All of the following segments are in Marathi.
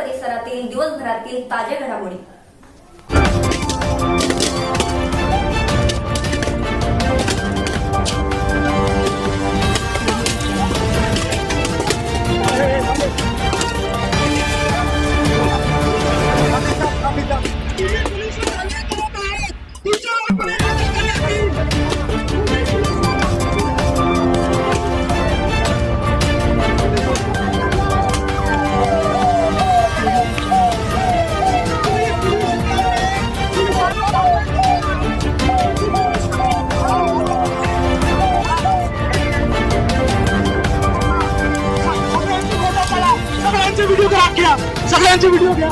परिसरातील दिवसभरातील ताज्या घडामोडी। सगळ्यांचे व्हिडिओ घ्या।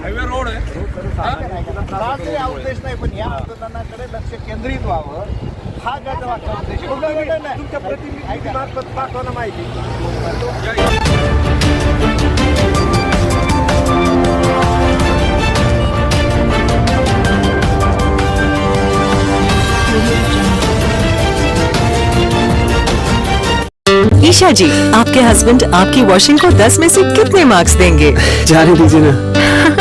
हायवे रोड आहे। उद्देश नाही, पण या आंदोलनाकडे लक्ष केंद्रित व्हावं हा गटवाचा उद्देश। तुमच्या प्रतिनिधी मार्फत पाठवणं माहिती। ईशा जी, आपके हस्बैंड आपकी वॉशिंग को 10 में से कितने मार्क्स देंगे? जाने दीजिए ना।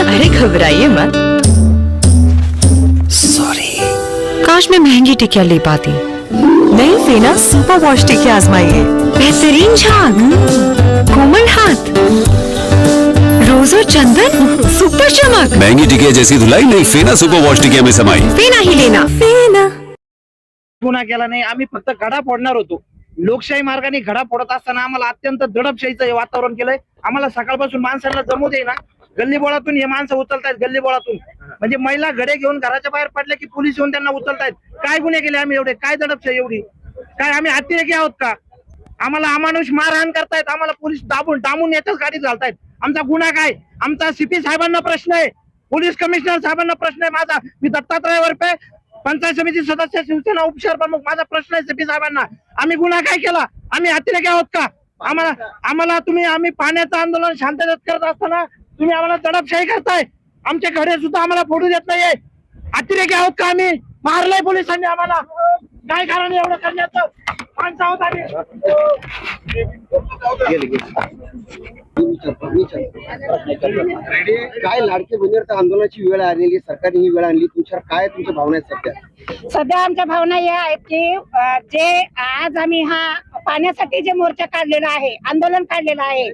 अरे घबराइए मत। सॉरी। काश मैं महंगी टिकिया ले पाती। नई फेना सुपर वॉश टिकिया आजमाइए। बेहतरीन झाग, कोमल हाथ, रोज और चंदन, सुपर चमक। महंगी टिकिया जैसी धुलाई नहीं, फेना सुपर वॉश टिकिया में समाई। फेना ही लेना। फेना। गुन्हा केला नाही, आम्ही फक्त घडा फोडणार होतो। लोकशाही मार्गाने घडा फोडत असताना आम्हाला अत्यंत दडपशाहीचं वातावरण केलंय। आम्हाला सकाळपासून माणसाला जमू दे ना, गल्लीबोळातून हे माणसं उचलतायत, गल्लीबोळातून म्हणजे महिला घडे घेऊन घराच्या बाहेर पडल्या की पोलीस येऊन त्यांना उचलतायत। काय गुन्हे केले आम्ही एवढे? काय दडपशाही एवढी? काय आम्ही अतिरेकी आहोत का? आम्हाला अमानुष मारहाण करतायत, आम्हाला पोलीस डांबून याच्याच गाडीत घालतायत. आमचा गुन्हा काय? आमचा सीपी साहेबांना प्रश्न आहे, पोलीस कमिशनर साहेबांना प्रश्न आहे माझा. मी दत्तात्रय वरपे पंचायत समिती सदस्य, शिवसेना उपशहर प्रमुख. माझा प्रश्न आहे सीपी साहेबांना, आम्ही गुन्हा काय केला? आम्ही अतिरेकी आहोत का? आम्हाला तुम्ही आम्ही पाण्याचं आंदोलन शांततेत करत असताना तुम्ही आम्हाला दडपशाही करताय. आमचे घरे सुद्धा आम्हाला फोडू देत नाहीये. अतिरेकी आहोत का आम्ही? मारलंय पोलिसांनी आम्हाला. काय कारण एवढं करण्याचं? माणसं आहोत आम्ही. काय लाडके बहिणीवर आंदोलनाची वेळ आलेली, सरकारने ही वेळ आणली, तुमच्यावर काय तुमच्या भावना आहेत सध्या? सध्या आमच्या भावना या आहेत की जे आज आम्ही हा पाण्यासाठी जे मोर्चा काढलेला आहे, आंदोलन काढलेलं आहे,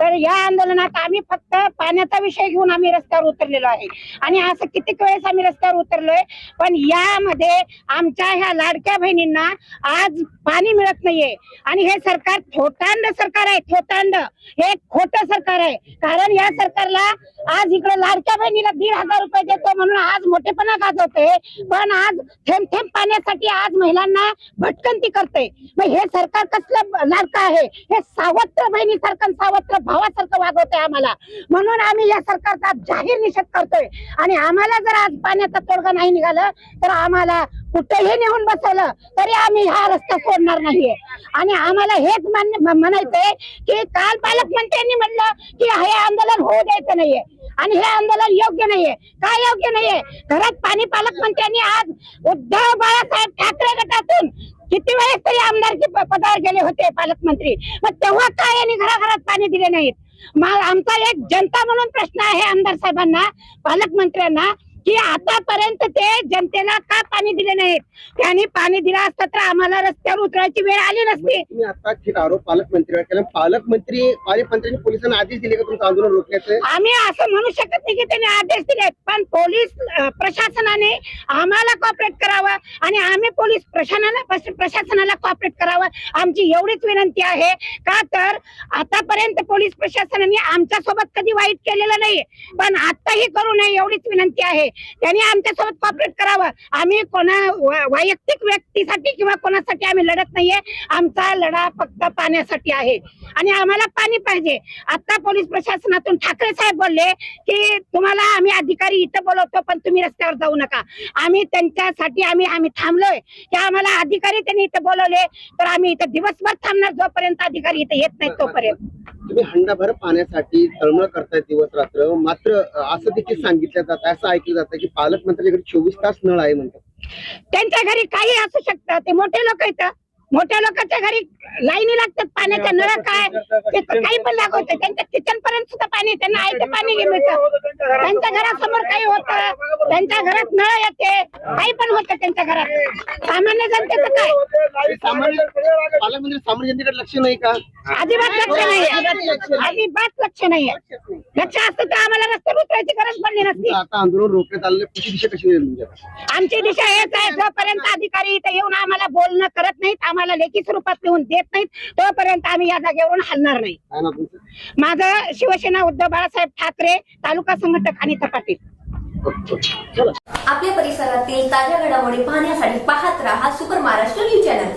तर या आंदोलनात आम्ही फक्त पाण्याचा विषय घेऊन आम्ही रस्त्यावर उतरलेलो आहे. आणि असं कितीक वेळेस आम्ही रस्त्यावर उतरलोय, पण यामध्ये आमच्या ह्या लाडक्या बहिणींना आज पाणी मिळत नाहीये. आणि हे सरकार थोटांड सरकार आहे, थोटांड. हे खोटं सरकार आहे. कारण या सरकारला आज इकडे लाडक्या बहिणीला 1,500 रुपये देतो म्हणून आज मोठेपणा गाजवते, पण आज थेंब थेंब पाण्यासाठी आज महिलांना भटकंती करते. मग हे सरकार कसलं लाडकं आहे? हे सावत्र बहिणीसारखं, सावत्र भावासारखं वागवतंय आम्हाला. म्हणून आम्ही या सरकारचा जाहीर निषेध करतोय. आणि आम्हाला जर आज पाण्याचा तोडगा नाही निघालं तर आम्हाला कुठेही नेऊन बसवलं तरी आम्ही हा रस्ता सोडणार नाहीये. आणि आम्हाला हेच म्हणायचंय की काल पालकमंत्र्यांनी म्हणलं की हे आंदोलन होऊ द्यायचं नाहीये आणि हे आंदोलन योग्य नाहीये. काय योग्य नाहीये? घरात पाणी पालकमंत्र्यांनी आज उद्धव बाळासाहेब ठाकरे गटातून किती वेळेस तरी आमदारकी पदावर गेले होते पालकमंत्री, मग तेव्हा काय यांनी घराघरात पाणी दिले नाहीत? मग आमचा एक जनता म्हणून प्रश्न आहे आमदार साहेबांना, पालकमंत्र्यांना, की आतापर्यंत ते जनतेला का पाणी दिले नाहीत? त्यांनी पाणी दिलं असतं तर आम्हाला रस्त्यावर उतरायची वेळ आली नसती. तुम्ही आता थेट आरोप पालकमंत्र्यांवर केला. पालकमंत्र्यांनी पोलिसांना आदेश दिले का तुमचं आंदोलन रोखण्याचे? आम्ही असं म्हणू शकत नाही की त्यांनी आदेश दिले, पण पोलीस प्रशासनाने आम्हाला कॉपरेट करावं आणि आम्ही पोलीस प्रशासनाला कॉपरेट करावं, आमची एवढीच विनंती आहे. का तर आतापर्यंत पोलीस प्रशासनाने आमच्या सोबत कधी वाईट केलेलं नाही, पण आताही करू नये एवढीच विनंती आहे. त्यांनी आमच्या सोबत कॉपरेट करावं. आम्ही कोणा वैयक्तिक व्यक्तीसाठी किंवा कोणासाठी आम्ही लढत नाहीये. आमचा लढा फक्त पाण्यासाठी आहे आणि आम्हाला पाणी पाहिजे. आता पोलीस प्रशासनातून ठाकरे साहेब बोलले की तुम्हाला आम्ही अधिकारी इथं बोलवतो पण तुम्ही रस्त्यावर जाऊ नका. आम्ही त्यांच्यासाठी आम्ही थांबलोय की आम्हाला अधिकारी त्यांनी इथं बोलवले तर आम्ही इथं दिवसभर थांबणार जोपर्यंत अधिकारी इथं येत नाही तोपर्यंत. तुम्ही हंडाभर पाण्यासाठी तळमळ करताय दिवस रात्र, मात्र असं देखील सांगितलं जातं, असं ऐकलं जातं की पालकमंत्र्यांकडे 24 तास नळ आहे म्हणतात. त्यांच्या घरी काही असू शकतं, ते मोठे लोक येतं, मोठ्या लोकांच्या घरी लाईनी लागतात पाण्याच्या. नळ काय ते काही पण लागवत, त्यांच्या किचन पर्यंत सुद्धा पाणी, त्यांना आहे ते पाणी मिळतं. त्यांच्या घरासमोर काही होतं, त्यांच्या घरात नळ येते, काही पण होतं त्यांच्या घरात. सामान्य जनतेचं काय? पालकमंत्री सामान्य जनतेकडे लक्ष नाही का? अजिबात लक्ष नाहीये, अजिबात लक्ष नाहीये. लक्ष असतं तर आम्हाला रस्त्यावर उतरायची गरज पडली नसती. आता आंदोलन रोखण्यात आलेलं, पुढची दिशा कशी होईल तुमच्या? आमची दिशा हेच आहे, जोपर्यंत अधिकारी इथे येऊन आम्हाला बोलणं करत नाहीत, आम्हाला लेखी स्वरूपात लिहून देत नाहीत, तोपर्यंत आम्ही या जागेवरून हलणार नाही. काय ना तुमचं? माझं शिवसेना उद्धव बाळासाहेब ठाकरे, तालुका संघटक अनिता पाटील. आपल्या परिसरातील ताज्या घडामोडी पाहण्यासाठी पाहत राहा सुपर महाराष्ट्र न्यूज चॅनल.